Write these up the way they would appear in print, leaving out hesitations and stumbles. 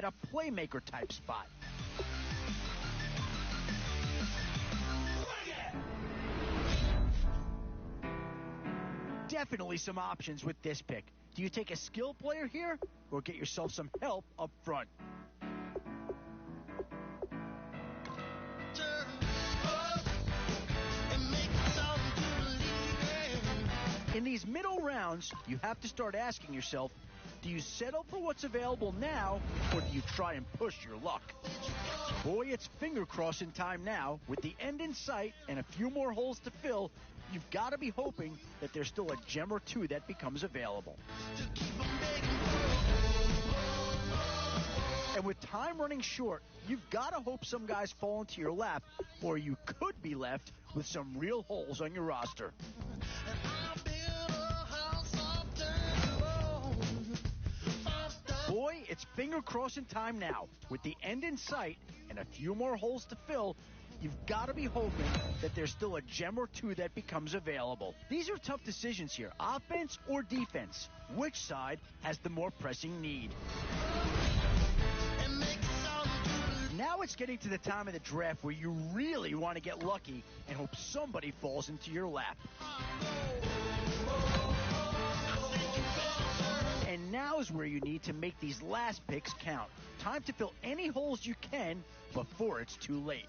a playmaker-type spot. Definitely some options with this pick. Do you take a skill player here or get yourself some help up front? In these middle rounds, you have to start asking yourself, do you settle for what's available now, or do you try and push your luck? Boy, it's finger-crossing time now. With the end in sight and a few more holes to fill, you've got to be hoping that there's still a gem or two that becomes available. And with time running short, you've got to hope some guys fall into your lap, or you could be left with some real holes on your roster. Boy, it's finger-crossing time now. With the end in sight and a few more holes to fill, you've got to be hoping that there's still a gem or two that becomes available. These are tough decisions here, offense or defense. Which side has the more pressing need? Now it's getting to the time of the draft where you really want to get lucky and hope somebody falls into your lap. And now is where you need to make these last picks count. Time to fill any holes you can before it's too late.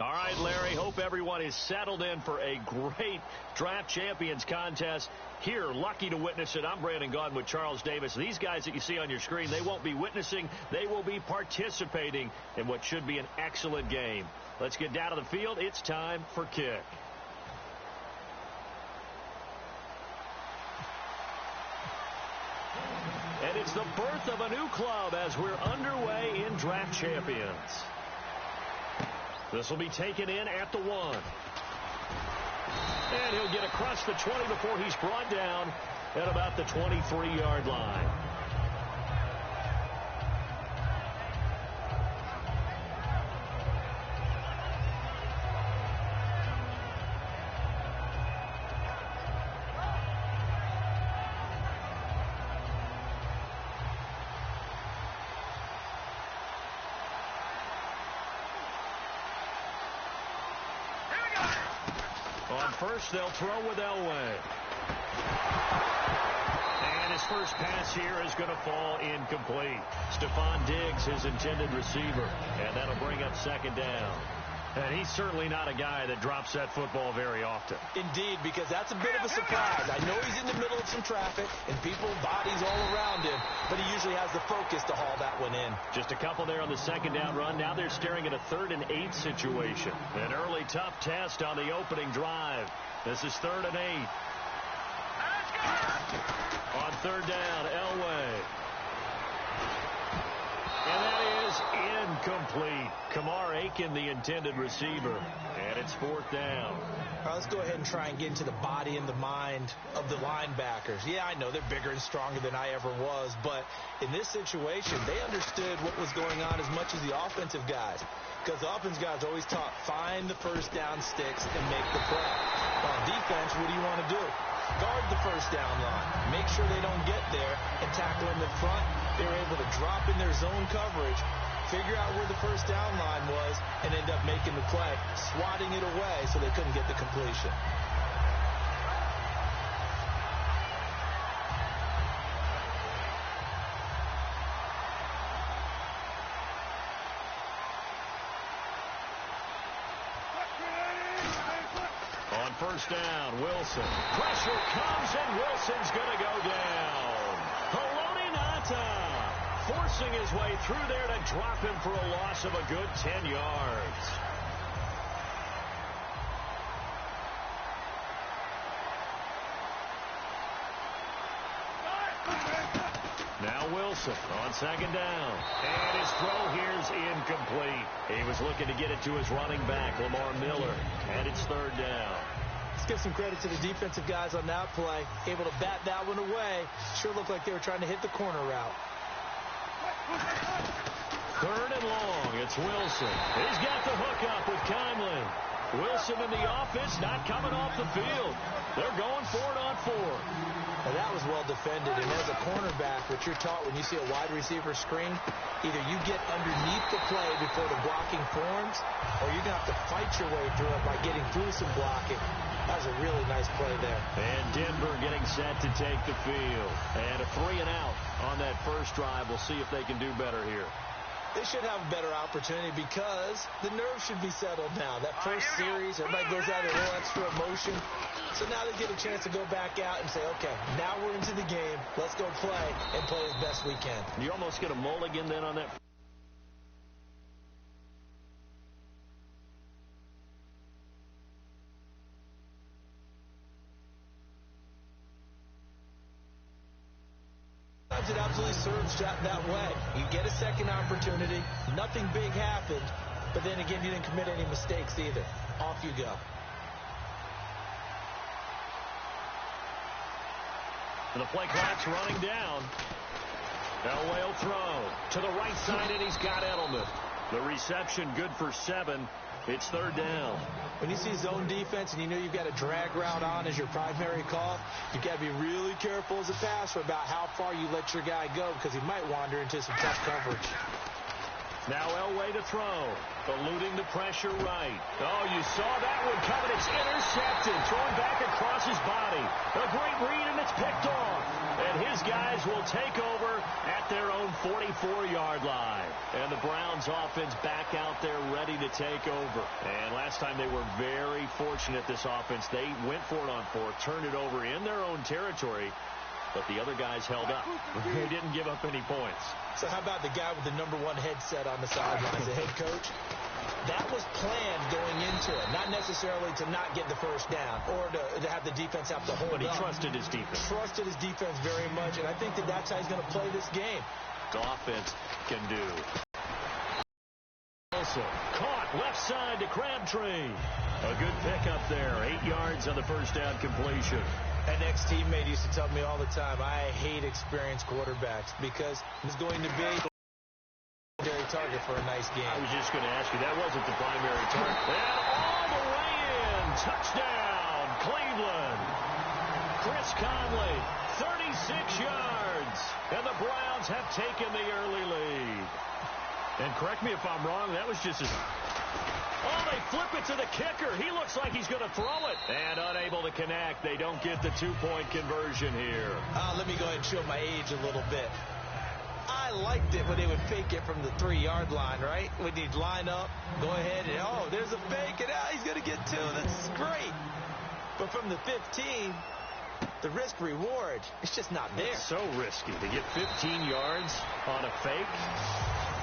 All right, Larry, hope everyone is settled in for a great Draft Champions contest. Here, lucky to witness it. I'm Brandon Gaudin with Charles Davis. These guys that you see on your screen, they won't be witnessing. They will be participating in what should be an excellent game. Let's get down to the field. It's time for kick. And it's the birth of a new club as we're underway in Draft Champions. This will be taken in at the 1. And he'll get across the 20 before he's brought down at about the 23-yard line. First, they'll throw with Elway. And his first pass here is going to fall incomplete. Stephon Diggs, his intended receiver. And that'll bring up second down. And he's certainly not a guy that drops that football very often. Indeed, because that's a bit of a surprise. I know he's in the middle of some traffic and people, bodies all around him, but he usually has the focus to haul that one in. Just a couple there on the second down run. Now they're staring at a 3rd and 8 situation. An early tough test on the opening drive. This is 3rd and 8. On 3rd down, Elway. And that is incomplete. Kamar Aiken, the intended receiver. And it's 4th down. All right, let's go ahead and try and get into the body and the mind of the linebackers. Yeah, I know they're bigger and stronger than I ever was, but in this situation, they understood what was going on as much as the offensive guys. Because the offensive guys always taught, find the first down sticks and make the play. On defense, what do you want to do? Guard the first down line. Make sure they don't get there and tackle them in front They were able to drop in their zone coverage, figure out where the first down line was, and end up making the play, swatting it away so they couldn't get the completion. On first down, Wilson. Pressure comes, and Wilson's going to go down. Haloti Ngata forcing his way through there to drop him for a loss of a good 10 yards. Now Wilson on second down. And his throw here's incomplete. He was looking to get it to his running back, Lamar Miller. And it's third down. Let's give some credit to the defensive guys on that play. Able to bat that one away. Sure looked like they were trying to hit the corner route. Third and long. It's Wilson. He's got the hook up with Conley. Wilson in the offense, not coming off the field. They're going for it on 4. Now that was well defended, and as a cornerback, what you're taught when you see a wide receiver screen, either you get underneath the play before the blocking forms, or you're going to have to fight your way through it by getting through some blocking. That was a really nice play there. And Denver getting set to take the field. And a 3 and out on that first drive. We'll see if they can do better here. They should have a better opportunity because the nerves should be settled now. That first series, everybody goes out with a little extra emotion. So now they get a chance to go back out and say, okay, now we're into the game. Let's go play and play as best we can. You almost get a mulligan then on that. It absolutely serves that way. You get a second opportunity. Nothing big happened. But then again, you didn't commit any mistakes either. Off you go. The play clock's running down. Elway will throw to the right side, and he's got Edelman. The reception good for 7. It's third down. When you see zone defense and you know you've got a drag route on as your primary call, you've got to be really careful as a passer about how far you let your guy go because he might wander into some tough coverage. Now Elway to throw. Eluding the pressure right. Oh, you saw that one coming. It's intercepted. Thrown back across his body. A great read, and it's picked off. And his guys will take over at their own 44-yard line. And the Browns offense back out there ready to take over. And last time they were very fortunate, this offense. They went for it on 4th, turned it over in their own territory. But the other guys held up. They didn't give up any points. So how about the guy with the #1 headset on the sidelines, the head coach? That was planned going into it. Not necessarily to not get the first down or to have the defense have to hold up. But he trusted his defense. Trusted his defense very much, and I think that's how he's going to play this game. The offense can do. Also caught left side to Crabtree. A good pickup there. 8 yards on the first down completion. An ex-teammate used to tell me all the time, I hate experienced quarterbacks because it's going to be a secondary target for a nice game. I was just going to ask you, that wasn't the primary target. And all the way in. Touchdown, Cleveland. Chris Conley, 36 yards. And the Browns have taken the early lead. And correct me if I'm wrong, that was just as... Oh, they flip it to the kicker. He looks like he's going to throw it. And unable to connect. They don't get the 2-point conversion here. Let me go ahead and show my age a little bit. I liked it when they would fake it from the 3-yard line, right? When you'd line up, go ahead, and oh, there's a fake, and he's going to get 2. That's great. But from the 15, the risk-reward, it's just not there. It's so risky to get 15 yards on a fake.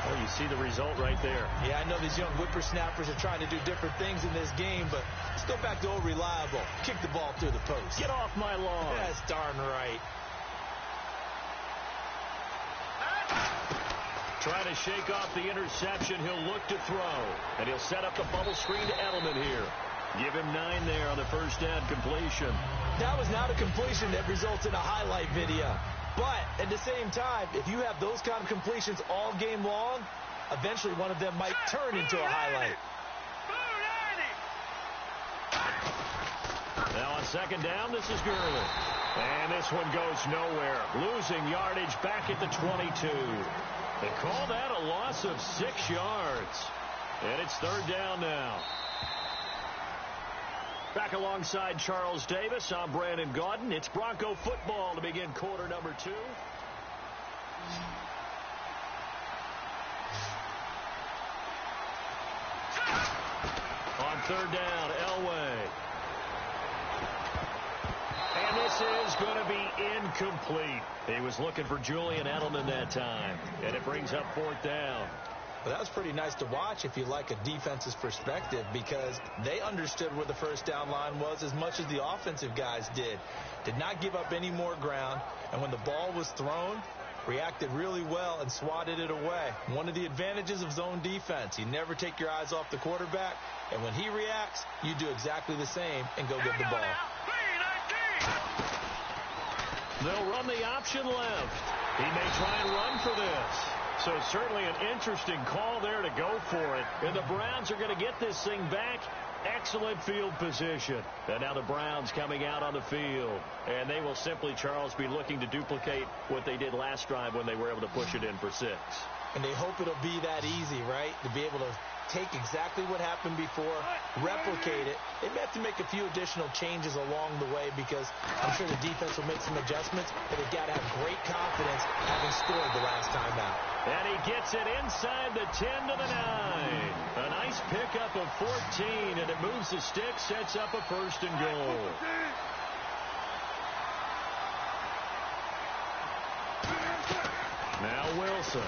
Well, you see the result right there. Yeah, I know these young whippersnappers are trying to do different things in this game, but let's go back to old reliable. Kick the ball through the post. Get off my lawn. That's darn right. Try to shake off the interception. He'll look to throw. And he'll set up the bubble screen to Edelman here. Give him 9 there on the first down completion. That was not a completion that results in a highlight video. But at the same time, if you have those kind of completions all game long, eventually one of them might turn into a highlight. Now on second down, this is Gurley. And this one goes nowhere. Losing yardage back at the 22. They call that a loss of 6 yards. And it's third down now. Back alongside Charles Davis, I'm Brandon Gaudin. It's Bronco football to begin quarter number 2. On third down, Elway. And this is going to be incomplete. He was looking for Julian Edelman that time. And it brings up fourth down. Well, that was pretty nice to watch if you like a defense's perspective, because they understood where the first down line was as much as the offensive guys did. Did not give up any more ground, and when the ball was thrown, reacted really well and swatted it away. One of the advantages of zone defense, you never take your eyes off the quarterback, and when he reacts, you do exactly the same and go get the ball. They'll run the option left. He may try and run for this. So certainly an interesting call there to go for it. And the Browns are going to get this thing back. Excellent field position. And now the Browns coming out on the field. And they will simply, Charles, be looking to duplicate what they did last drive when they were able to push it in for 6. And they hope it'll be that easy, right? To be able to take exactly what happened before, replicate it. They may have to make a few additional changes along the way, because I'm sure the defense will make some adjustments, but they've got to have great confidence having scored the last time out. And he gets it inside the 10 to the 9. A nice pickup of 14, and it moves the stick, sets up a first and goal. Now Wilson.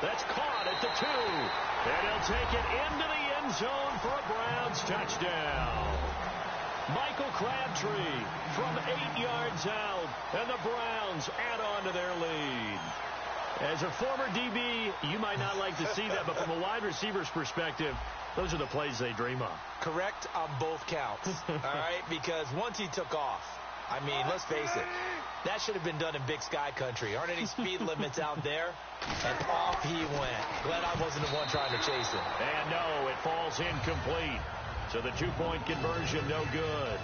That's caught at the 2. And he'll take it into the end zone for a Browns touchdown. Michael Crabtree from 8 yards out. And the Browns add on to their lead. As a former DB, you might not like to see that, but from a wide receiver's perspective, those are the plays they dream of. Correct on both counts, all right? Because once he took off, I mean, let's face it, that should have been done in Big Sky country. Aren't any speed limits out there? And off he went. Glad I wasn't the one trying to chase him. And no, it falls incomplete. So the 2-point conversion, no good.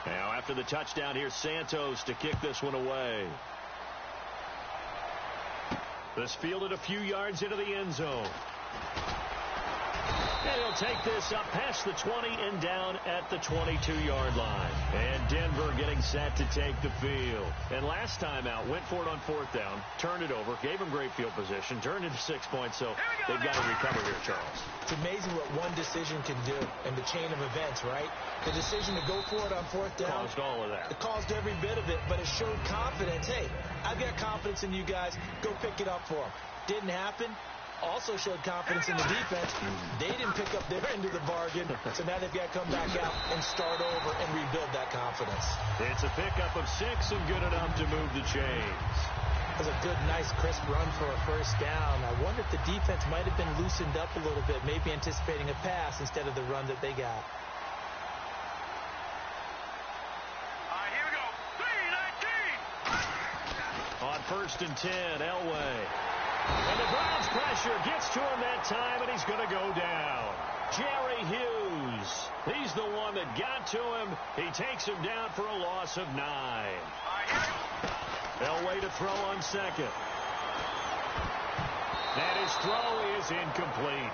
Now after the touchdown, here's Santos to kick this one away. This fielded a few yards into the end zone. And he'll take this up past the 20 and down at the 22-yard line. And Denver getting set to take the field. And last time out, went for it on fourth down, turned it over, gave him great field position, turned into 6 points, so they've got to recover here, Charles. It's amazing what one decision can do in the chain of events, right? The decision to go for it on fourth down caused all of that. It caused every bit of it, but it showed confidence. Hey, I've got confidence in you guys. Go pick it up for them. Didn't happen. Also showed confidence in the defense. They didn't pick up their end of the bargain, so now they've got to come back out and start over and rebuild that confidence. It's a pickup of 6 and good enough to move the chains. That was a good, nice, crisp run for a first down. I wonder if the defense might have been loosened up a little bit, maybe anticipating a pass instead of the run that they got. Here we go. 3-19. On first and 10, Elway. And the Browns pressure gets to him that time, and he's going to go down. Jerry Hughes. He's the one that got to him. He takes him down for a loss of 9. Elway to throw on second. And his throw is incomplete.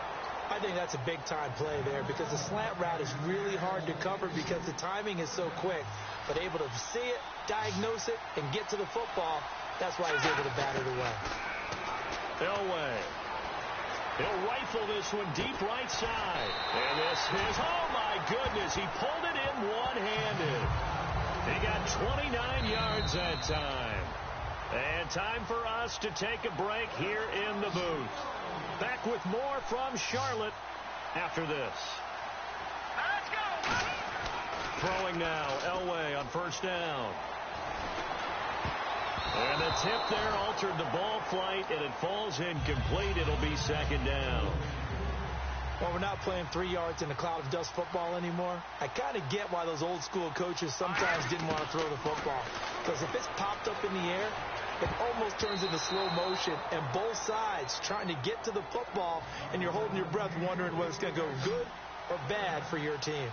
I think that's a big-time play there, because the slant route is really hard to cover because the timing is so quick. But able to see it, diagnose it, and get to the football, that's why he's able to bat it away. Elway. He'll rifle this one deep right side. And this is, oh my goodness, he pulled it in one-handed. He got 29 yards that time. And time for us to take a break here in the booth. Back with more from Charlotte after this. Let's go. Throwing now, Elway on first down. And the tip there altered the ball flight, and it falls incomplete. It'll be second down. Well, we're not playing 3 yards in a cloud of dust football anymore. I kind of get why those old school coaches sometimes didn't want to throw the football. Because if it's popped up in the air, it almost turns into slow motion, and both sides trying to get to the football, and you're holding your breath wondering whether it's going to go good or bad for your team.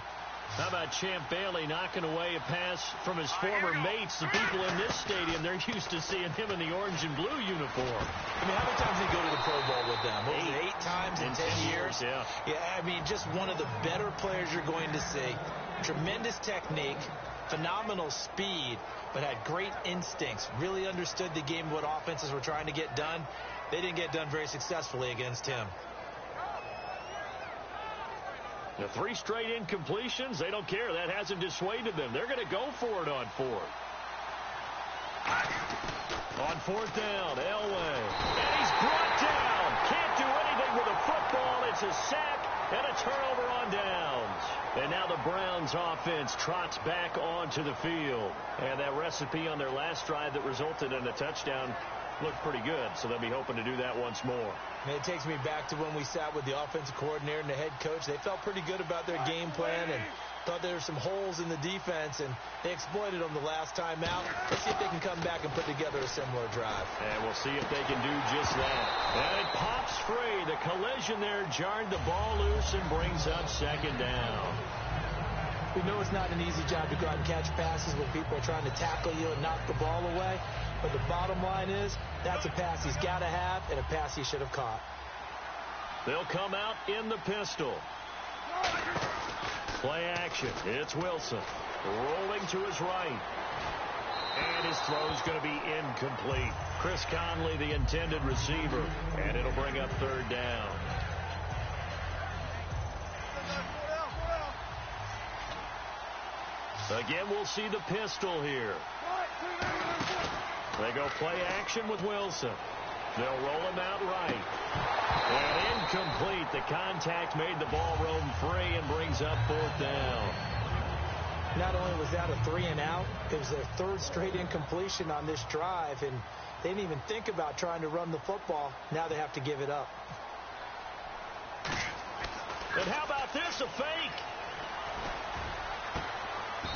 How about Champ Bailey knocking away a pass from his former mates? The people in this stadium, they're used to seeing him in the orange and blue uniform. I mean, how many times did he go to the Pro Bowl with them? What was it, 8 times in 10 years? Yeah. Yeah, I mean, just one of the better players you're going to see. Tremendous technique, phenomenal speed, but had great instincts. Really understood the game, what offenses were trying to get done. They didn't get done very successfully against him. The 3 straight incompletions, they don't care. That hasn't dissuaded them. They're going to go for it on 4th. On 4th down, Elway. And he's brought down. Can't do anything with a football. It's a sack and a turnover on downs. And now the Browns offense trots back onto the field. And that recipe on their last drive that resulted in a touchdown looked pretty good, so they'll be hoping to do that once more. And it takes me back to when we sat with the offensive coordinator and the head coach. They felt pretty good about their game plan and thought there were some holes in the defense, and they exploited them the last time out. Let's see if they can come back and put together a similar drive. And we'll see if they can do just that. And it pops free. The collision there jarred the ball loose and brings up 2nd down. We know it's not an easy job to go out and catch passes when people are trying to tackle you and knock the ball away. But the bottom line is, that's a pass he's got to have and a pass he should have caught. They'll come out in the pistol. Play action. It's Wilson. Rolling to his right. And his throw's going to be incomplete. Chris Conley, the intended receiver. And it'll bring up 3rd down. Again, we'll see the pistol here. They go play action with Wilson. They'll roll him out right. And incomplete. The contact made the ball roam free and brings up 4th down. Not only was that a 3-and-out, it was their 3rd straight incompletion on this drive, and they didn't even think about trying to run the football. Now they have to give it up. And how about this, a fake?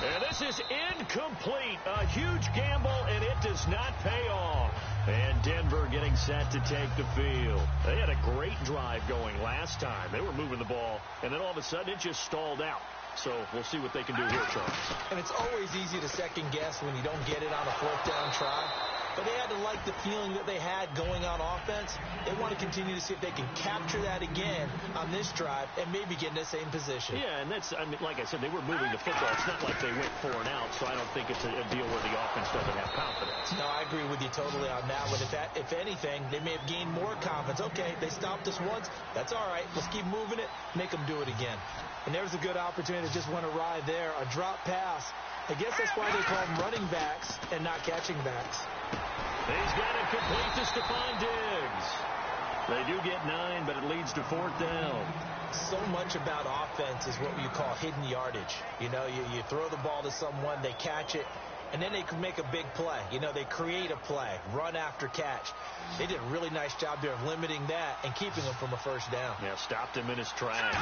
And this is incomplete. A huge gamble, and it does not pay off. And Denver getting set to take the field. They had a great drive going last time. They were moving the ball, and then all of a sudden it just stalled out. So we'll see what they can do here, Charles. And it's always easy to second guess when you don't get it on a 4th down try. But they had to like the feeling that they had going on offense. They want to continue to see if they can capture that again on this drive and maybe get in the same position. Yeah, and that's, I mean, like I said, they were moving the football. It's not like they went 4 and out, so I don't think it's a deal where the offense doesn't have confidence. No, I agree with you totally on that one. If anything, they may have gained more confidence. Okay, they stopped us once. That's all right. Let's keep moving it. Make them do it again. And there's a good opportunity that just went awry there. A drop pass. I guess that's why they call them running backs and not catching backs. He's got it complete to Stephon Diggs. They do get 9, but it leads to 4th down. So much about offense is what you call hidden yardage. You know, you throw the ball to someone, they catch it, and then they can make a big play. You know, they create a play, run after catch. They did a really nice job there of limiting that and keeping him from a 1st down. Yeah, stopped him in his tracks.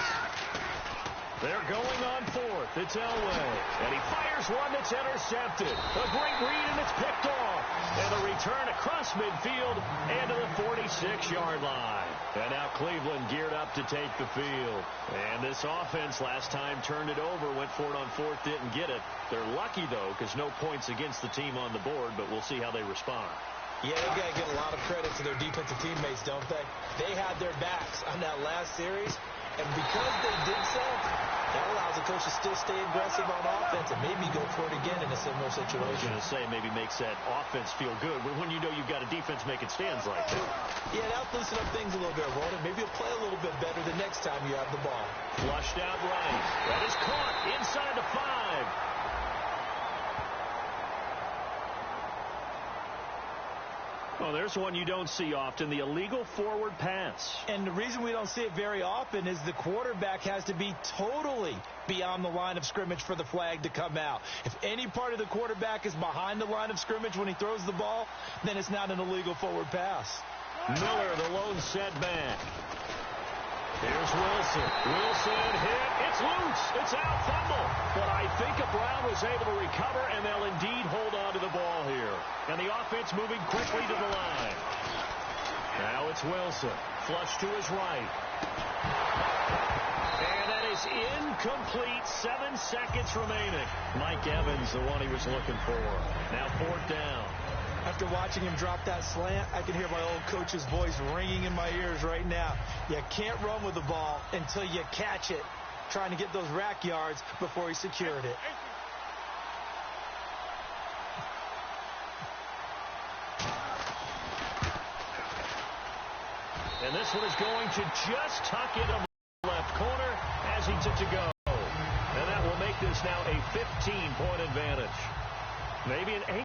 They're going on 4th. It's Elway. And he fires one that's intercepted. A great read, and it's picked off. And a return across midfield and to the 46-yard line. And now Cleveland geared up to take the field. And this offense last time turned it over, went for it on 4th, didn't get it. They're lucky, though, because no points against the team on the board, but we'll see how they respond. Yeah, they've got to give a lot of credit to their defensive teammates, don't they? They had their backs on that last series. And because they did so, that allows the coach to still stay aggressive on offense and maybe go for it again in a similar situation. I was going to say, maybe makes that offense feel good when you know you've got a defense making stands like that. Yeah, that'll loosen up things a little bit, Ronan. Maybe you'll play a little bit better the next time you have the ball. Flushed out right. That is caught inside the 5. Oh, there's one you don't see often, the illegal forward pass. And the reason we don't see it very often is the quarterback has to be totally beyond the line of scrimmage for the flag to come out. If any part of the quarterback is behind the line of scrimmage when he throws the ball, then it's not an illegal forward pass. Miller, the lone setback. Here's Wilson. Wilson hit. It's loose. It's out, fumble. But I think Brown was able to recover, and they'll indeed hold on to the ball here. And the offense moving quickly to the line. Now it's Wilson. Flush to his right. And that is incomplete. 7 seconds remaining. Mike Evans, the one he was looking for. Now 4th down. After watching him drop that slant, I can hear my old coach's voice ringing in my ears right now. You can't run with the ball until you catch it. Trying to get those rack yards before he secured it. And this one is going to just tuck into the left corner as he took to go. And that will make this now a 15-point advantage. Maybe an 8.